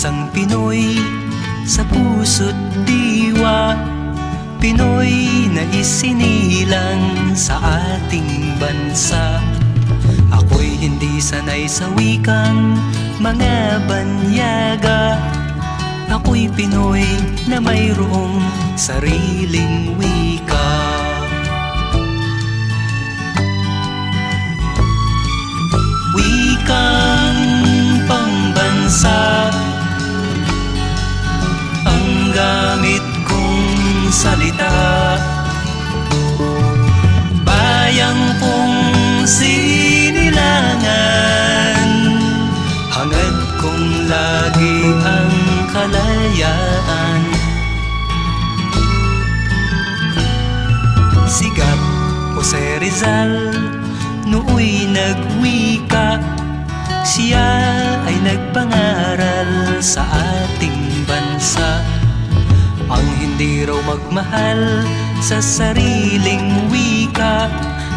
Isang Pinoy sa puso't diwa, Pinoy na isinilang sa ating bansa. Ako'y hindi sanay sa wikang mga banyaga. Ako'y Pinoy na mayroong sariling wika. Wikang pambansa ang gamit kong salita. Bayang kong sinilangan, hangad kong lagi ang kalayaan. Sikat Jose Rizal nooy nagwika, siya ay nagpangaral sa ating bansa. Ang hindi raw magmahal sa sariling wika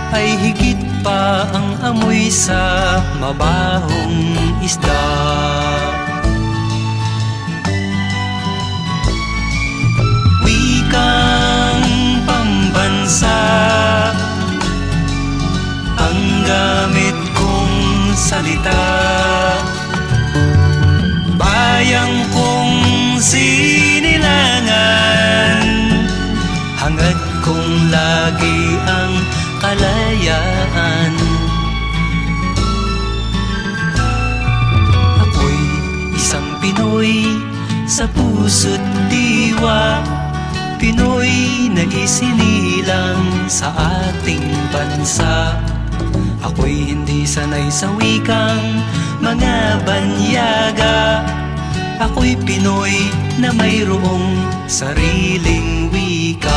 ay higit pa ang amoy sa mabahong isda. Wikang pambansa ang gamit kong salita. Bayang kong sinilangan, hangad kong lagi ang kalayaan. Ako'y isang Pinoy sa puso't diwa, Pinoy na isinilang sa ating bansa. Ako'y hindi sanay sa wikang mga banyaga. Ako'y Pinoy na mayroong sariling wika.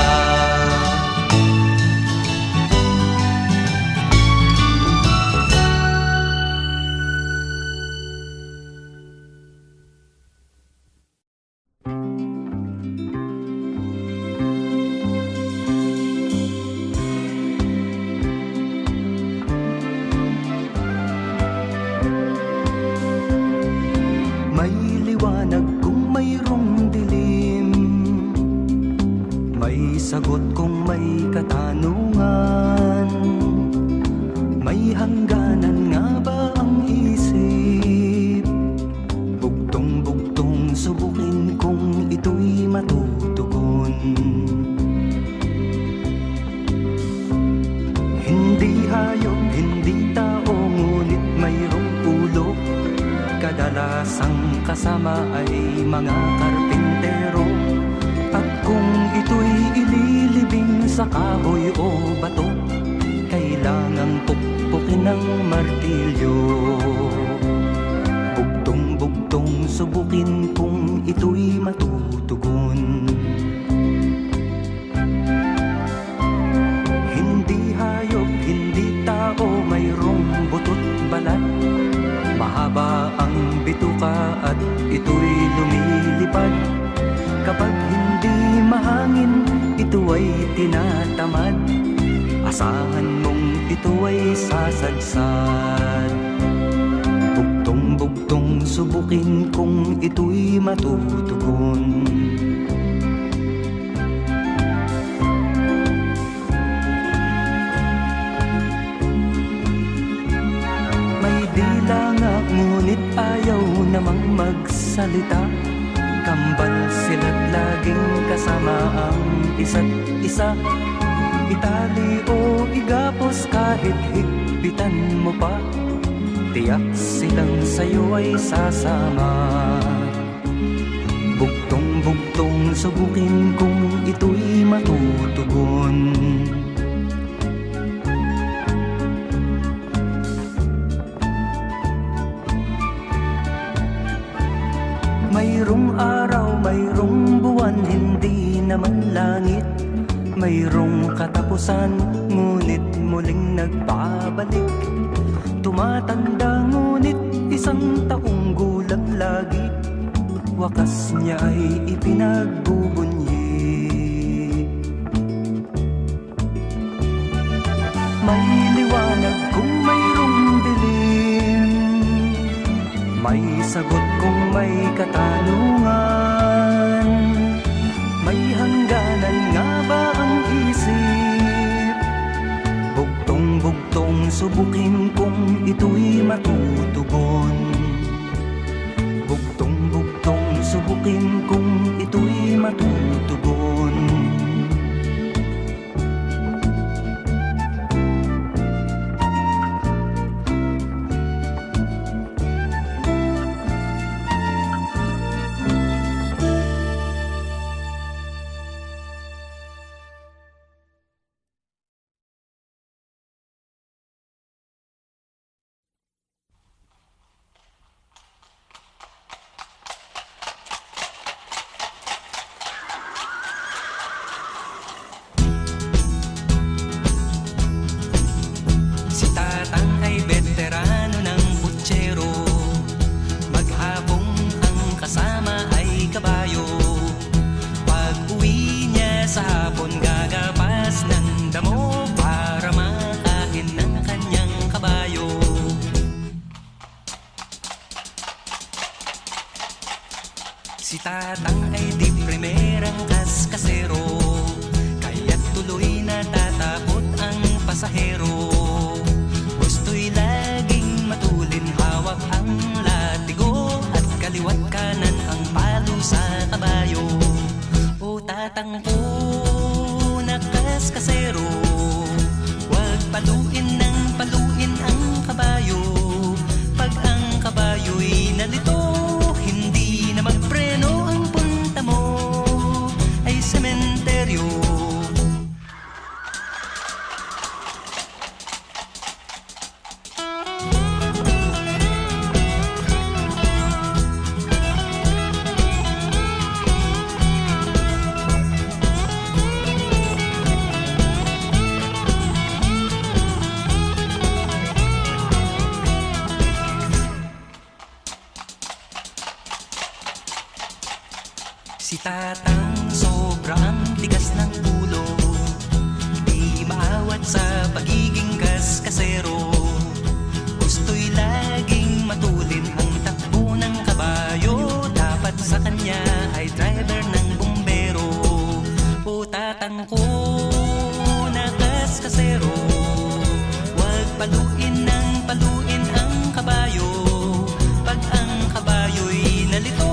Sagot kung may katanungan, may hangganan nga ba ang isip? Bugtong-bugtong subukin kung ito'y matutugon. Hindi hayop, hindi tao, ngunit mayroong ulo. Kadalasang kasama ay mga karpintero. At kung ito'y ililibing sa kahoy o bato, kailangang pukpukin ng martilyo. Bugtong-bugtong subukin kung ito'y matutugon. Hindi hayop, hindi tao, mayroong butot balat. Mahaba ang bituka at ito'y lumilipad. Kapag hindi mahangin, ito ay tinatamad. Asahan mong ito ay sasadsad. Bugtong-bugtong subukin kung ito'y matutugon. May dila nga ngunit ayaw namang magsalita. Kambal sila't laging kasama ang isa't isa. Itali o igapos kahit higpitan mo pa, tiyak silang sa'yo ay sasama. Bugtong-bugtong subukin kung ito'y matutugon. Mayroong araw, mayroong buwan, hindi naman langit. Mayroong katapusan, ngunit muling nagbabalik. Tumatanda ngunit isang taong gulang lagi. Wakas niya ay ipinagbubunyi. May liwanag kung mayroong dilim. May sagot kung may katanungan. May hangganan nga ba ang isip? Bugtong-bugtong subukin kung ito'y matutugon. Bugtong-bugtong subukin kung ito'y matutugon. Si Tatang ay di primerang kaskasero, kaya't tuloy natatakot ang pasahero. Gusto'y laging matulin, hawak ang latigo, at kaliwat kanan ang palo sa kabayo. O Tatang po na kaskasero, huwag paluin ng paluin ang kabayo. Pag ang kabayo'y nalito, hindi na magpreno, ang punta mo ay sementeryo. Si Tatang sobrang tigas ng ulo, di maawat sa pagiging kaskasero. Gusto'y laging matulin ang takbo ng kabayo, dapat sa kanya ay driver ng bumbero. O Tatang ko na kaskasero, huwag paluin ng paluin ang kabayo. Pag ang kabayo'y nalito,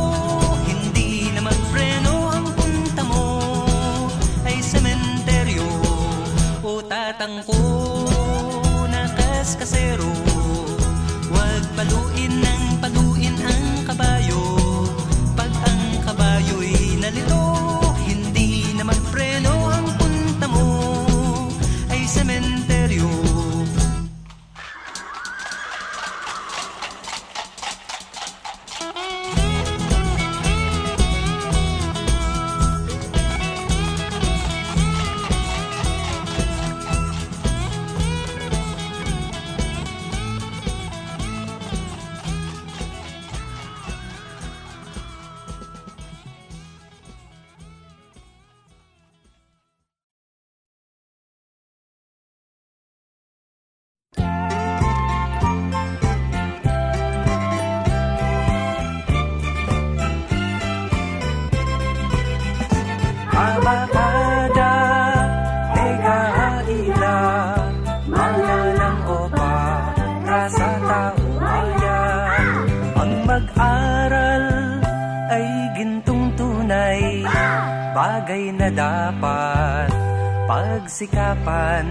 Tatang ko na kaskasero, huwag paluin ng paluin ang kabayo. Pag ang kabayo'y nalito, hindi na magpreno, ang punta mo ay sementeryo. Abakada, Ekaila, Magalang Opa, Rasa Tao Bayan. Ang mag-aral ay gintong tunay, bagay na dapat pagsikapan.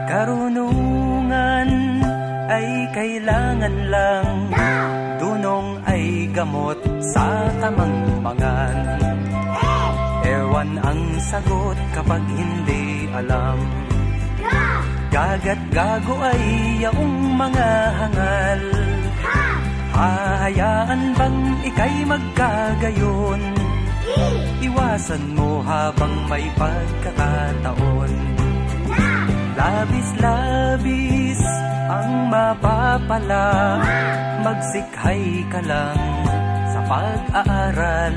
Karunungan ay kailangan lang, dunong ay gamot sa kamangmangan. Ewan ang sagot kapag hindi alam, gaga't gago ay yaong mga hangal. Hahayaan bang ika'y magkagayon? Iwasan mo habang may pagkakataon. Labis-labis ang mapapala, magsikhay ka lang sa pag-aaral.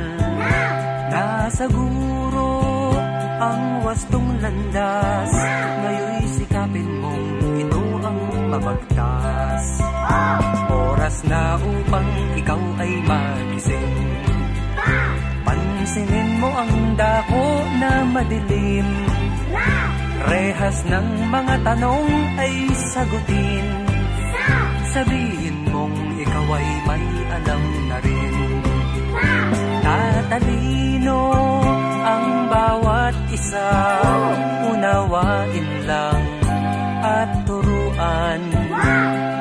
Nasaguro ang wastong landas, ngayon'y sikapin mong ito ang mabagtas. Oras na upang ikaw ay magising. Pansinin mo ang dako na madilim. Rehas ng mga tanong ay sagutin. Sabihin mong ikaw ay may alam na rin. Tatalino ang bawat isa. Unawain lang at turuan.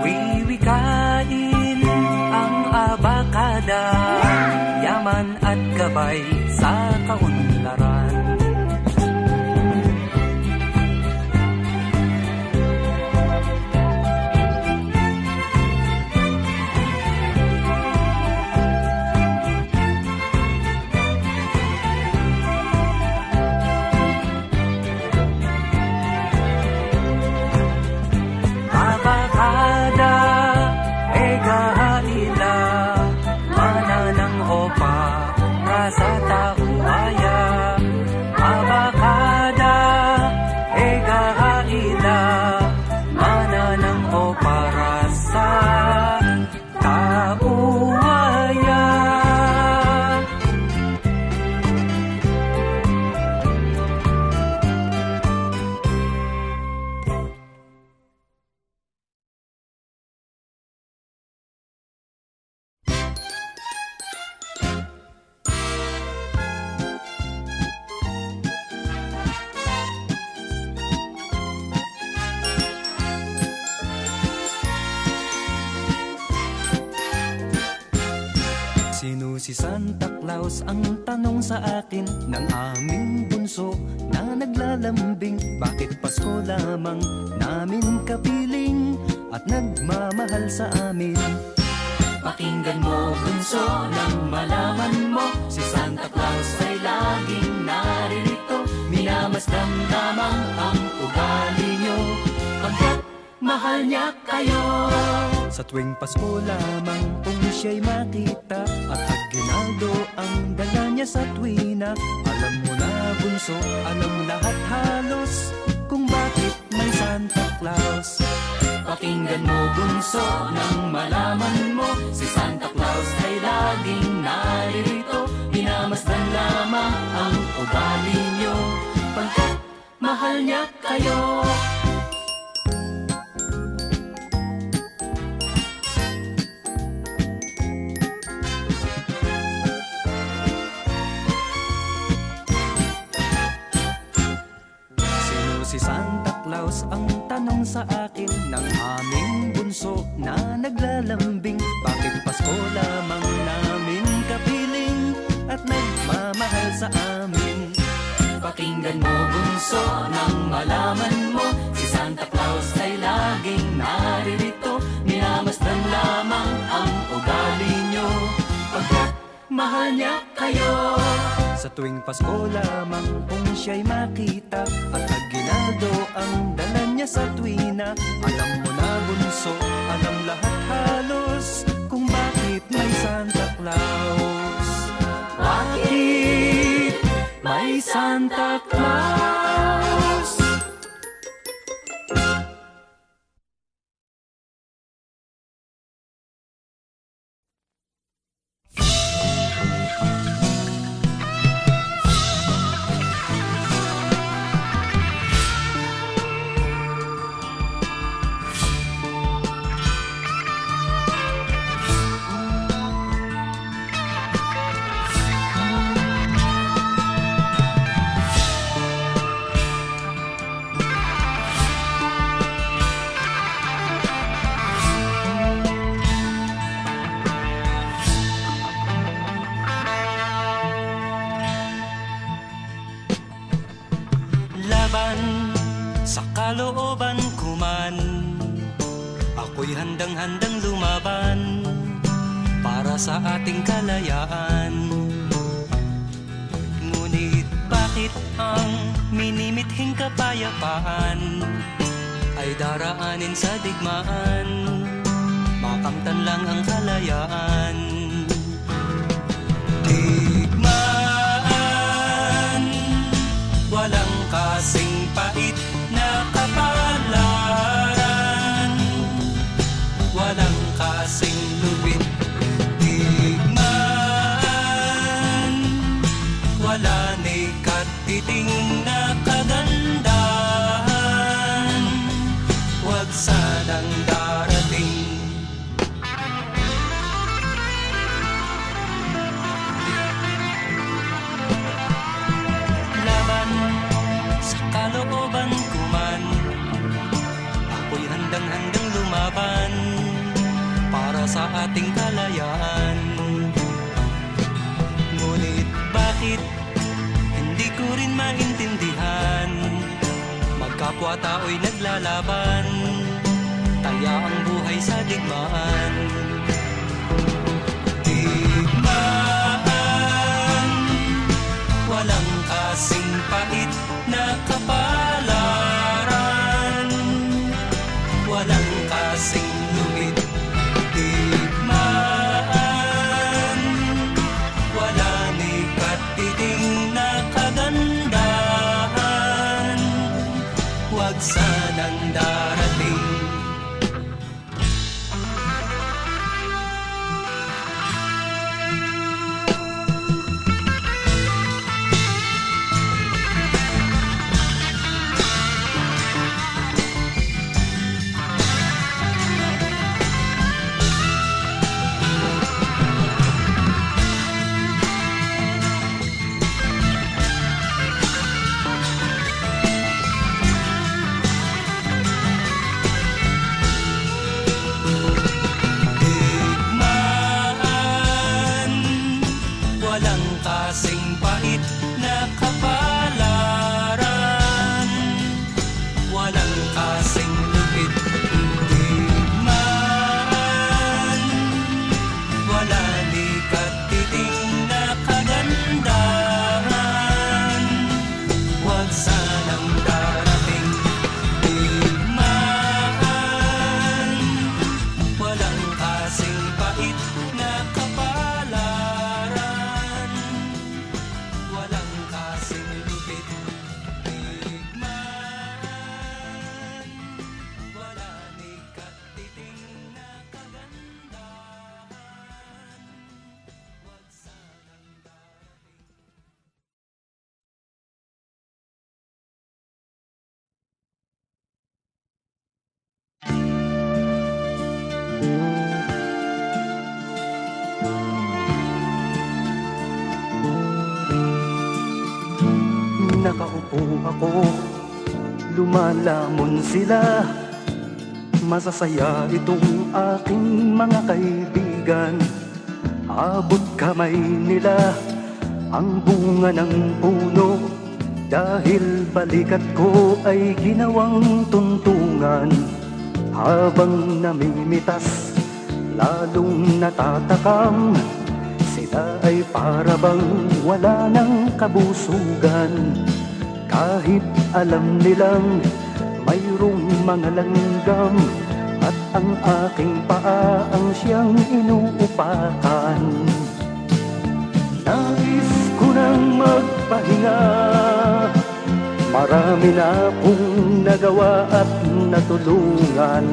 Wiwikain ang abakada. Yaman at gabay sa kaunlaran. Si Santa Claus ang tanong sa akin ng aming bunso na naglalambing. Bakit Pasko lamang namin kapiling at nagmamahal sa amin? Pakinggan mo bunso nang malaman mo, si Santa Claus ay laging naririto. Minamasdan lamang ang ugali nyo, pagkat mahal niya kayo. Sa tuwing Pasko lamang kung siya'y makita at aginaldo ang dala niya sa tuwina. Alam mo na bunso, alam lahat halos kung bakit may Santa Claus. Pakinggan mo bunso nang malaman mo, si Santa Claus ay laging naririto. Minamasdan lamang ang ugali nyo, pagkat mahal niya kayo. Si Santa Claus ang tanong sa akin ng aming bunso na naglalambing. Bakit Pasko lamang namin kapiling at nagmamahal sa amin? Pakinggan mo bunso nang malaman mo, si Santa Claus ay laging naririto. Minamasdan lamang ang ugali nyo, pagkat mahal niya kayo. Sa tuwing Pasko lamang kung siya'y makita at aginaldo ang dala niya sa tuwina. Alam mo na bunso, alam lahat halos kung bakit may Santa Claus. Bakit may Santa Claus? Sa kalooban ko man, ako'y handang-handang lumaban para sa ating kalayaan. Ngunit bakit ang minimithing kapayapaan ay daraanin sa digmaan? Makamtan lang ang kalayaan. Digmaan, walang kasing pait na kapalaran, walang wala ni katiting na kagandahan, huwag sanang darating. Laban sa kalooban ko man, ako'y handang-handang lumaban para sa ating kalayaan. Ngunit bakit hindi ko rin maintindihan, magkapwa tao'y naglalaban, taya ang buhay sa digmaan. Digmaan, walang kasing pait na kapalaran, walang kasing lupit. Digmaan, wala ni katiting na kagandahan, huwag sanang darating. Walang kasing pait na kapalaran, walang kasing lupit. Digmaan, wala ni katiting na kagandahan, huwag sanang darating. Digmaan, walang kasing pait na kapalaran, walang kasing lupit. Digmaan, wala ni katiting na kagandahan, huwag sanang darating. Nakaupo ako, lumalamon sila. Masasaya itong aking mga kaibigan. Abot kamay nila ang bunga ng puno, dahil balikat ko ay ginawang tuntungan. Habang namimitas, lalong natatakam, sila ay para bang wala ng kabusugan. Kahit alam nilang mayroong mga langgam, at ang aking paa ang siyang inuupakan. Nais ko nang magpahinga, marami na akong nagawa at natulungan.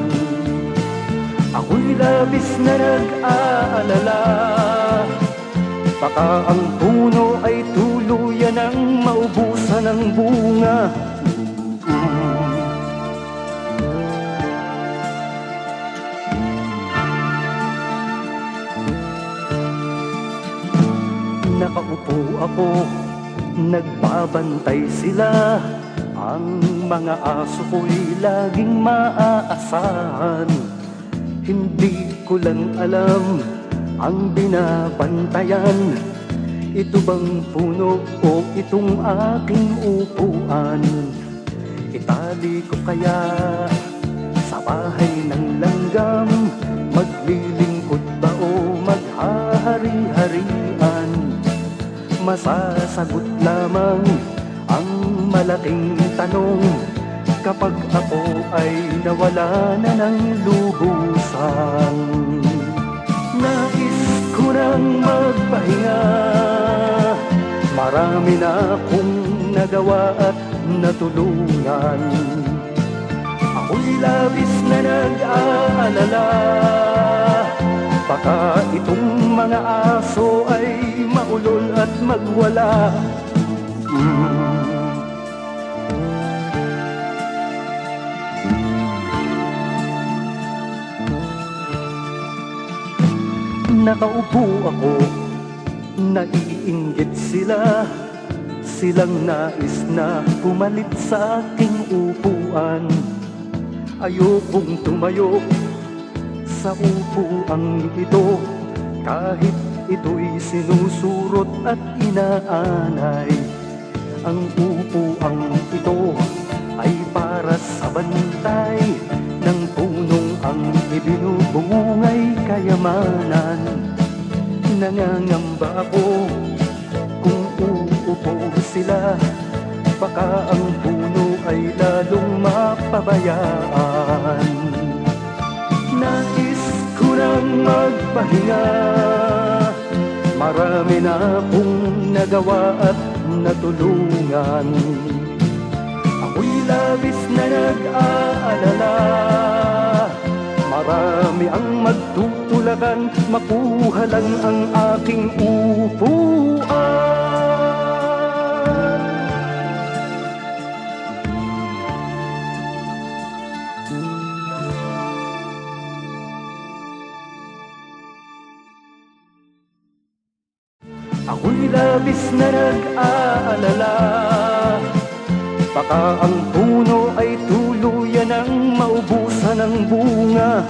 Ako'y labis na nag-aalala, baka ang puno ay tuluyan ng maubusan ng bunga. Nakaupo ako, nagbabantay sila. Ang mga aso ko'y laging maaasahan. Hindi ko lang alam ang binabantayan. Ito bang puno o itong aking upuan? Itali ko kaya sa bahay ng langgam? Maglilingkod ba o maghahari-harian? Masasagot lamang ang malaking tanong kapag ako ay nawala na ng lubusan. Nais ko nang magpahinga, marami na akong nagawa at natulungan. Ako'y labis na nag-aalala, baka itong mga aso ay maulol at magwala. Nakaupo ako, naiinggit sila. Silang nais na pumalit sa aking upuan. Ayokong tumayo sa upuang ito, kahit ito'y sinusurot at inaanay. Ang upuang ito ay para sa bantay ng punong ang ibinubungay kayamanan. Nangangamba ako kung uupo sila, baka ang puno ay lalong mapabayaan. Nais ko nang magpahinga, marami na akong nagawa at natulungan. Ako'y labis na nag-aalala, marami ang magtutulakan, makuha lang ang aking upuan. Ako'y labis na nag-aalala, baka ang puno ay tuluyan ng maubusan ng bunga.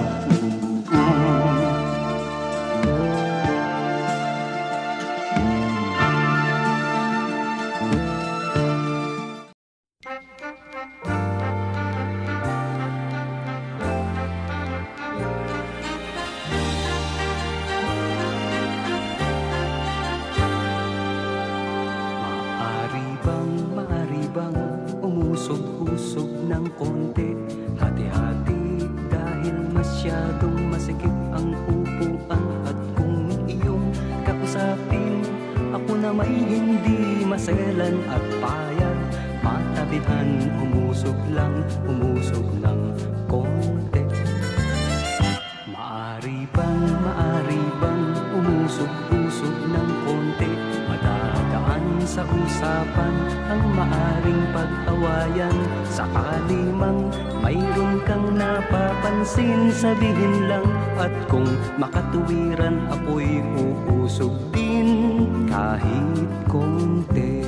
Maari bang umusog-usog ng konti, hati-hati dahil masyadong masikip ang upuan. At kung iyong kausapin, ako na may hindi maselan at payag, matabihan, umusog ng konti. Maari bang umusog-usog ng konti, madadaan sa usapan ang maaring pag-awayan. Sakali mang mayroon kang napapansin, sabihin lang, at kung makatuwiran ako'y uusog din kahit konti.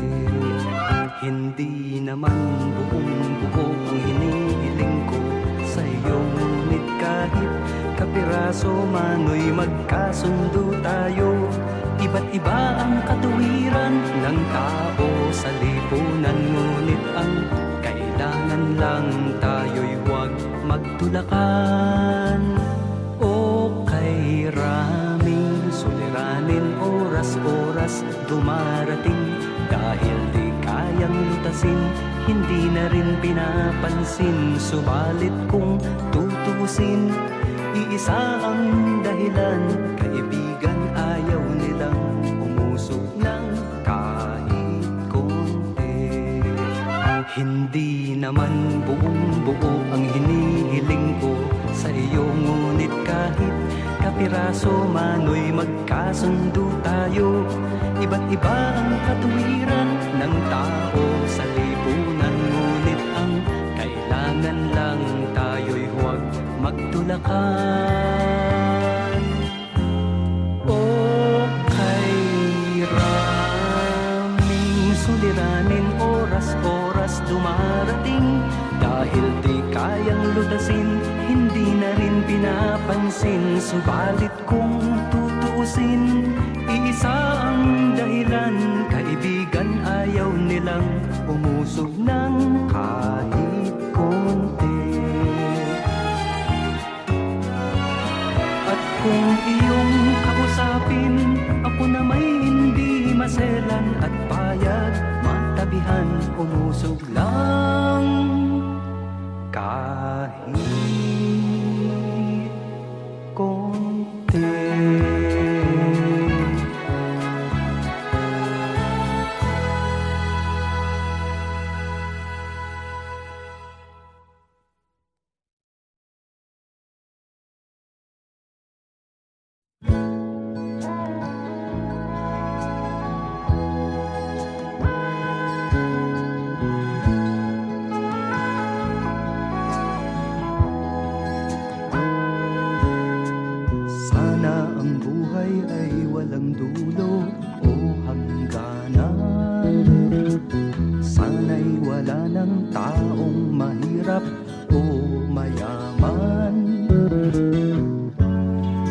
Hindi naman buong-buo ang hinihiling ko sa iyo, ngunit kahit kapiraso mano'y magkasundo tayo. Iba't iba ang katuwiran ng tao sa lipunan, ngunit ang kailangan lang tayo'y huwag magtulakan. O kay raming suliranin, oras-oras dumarating, dahil di kayang lutasin, hindi na rin pinapansin. Subalit kung tutusin, iisa ang dahilan, kaibigan, ayaw nilang umusog ng kahit konti. Hindi naman buong-buo ang hinihiling ko sa iyo, ngunit kahit kapiraso mano'y magkasundo tayo. Iba't iba ang katuwiran ng tao sa lipunan, ngunit ang kailangan lang tayo'y huwag magtulakan. O kay raming suliranin, oras-oras dumarating, dahil di kayang lutasin, hindi na rin pinapansin. Subalit kung tutuusin, iisa ang dahilan, kaibigan, ayaw nilang umusog ng kahit konti. At kung iyong kausapin, ako na may hindi maselan at payag, matabihan, umusog lang kahit konti. mahirap o mayaman.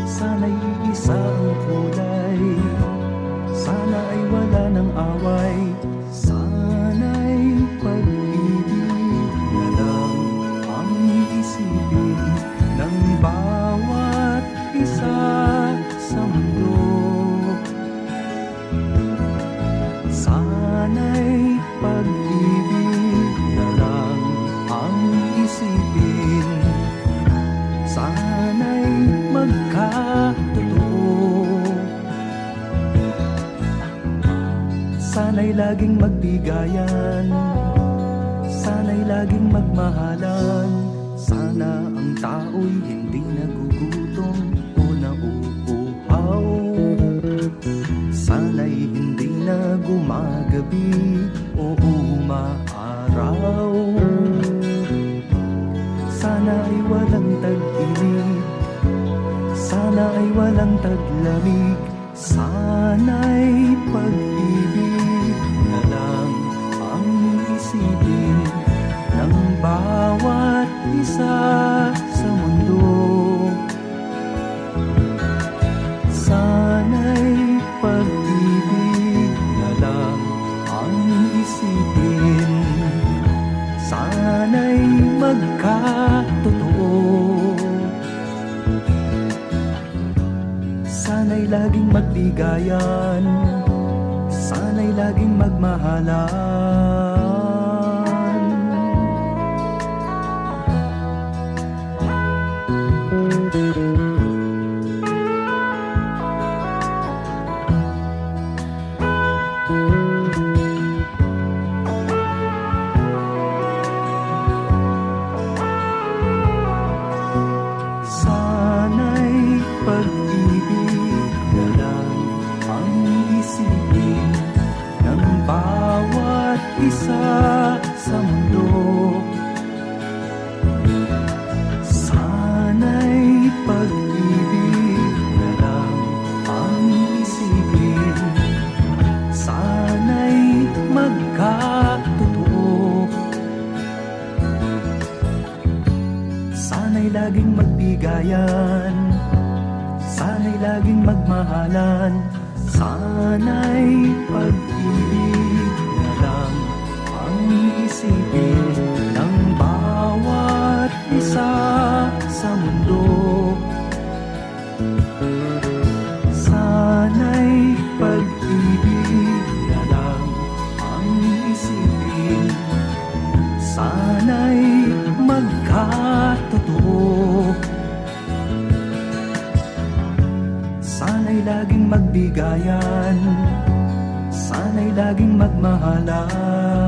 Sana'y iisa ang kulay, sana ay wala ng away, sana'y pag-ibig na lang ang iisipin ng bawat isa sa mundo. Sana'y pag-ibig na lang ang isipin, sana'y magkatotoo, sana'y laging magbigayan, sana'y laging magmahalan, sana ang tao'y hindi nagugutom o nauuhaw, sana'y hindi na gumagabi o umaaraw, sana ay walang tag-init, sana ay walang taglamig, sana'y pag-ibig na lang ang isipin ng bawat isa sa mundo. Sana'y pag-ibig na lang ang isipin, sana'y magkatotoo, sana'y laging magbigayan, sana'y laging magmahalan. Sana'y pag-ibig na lang ang isipin ng bawat isa sa mundo. Sana'y pag-ibig na lang ang isipin, sana'y magkatotoo, sana'y laging magbigayan, sana'y laging magmahalan, sana'y pag-ibig na lang ang isipin ng bawat isa sa mundo. Sana'y pag-ibig na lang ang isipin, sana'y magkatotoo, sana'y laging magbigayan, sana'y laging magmahalan.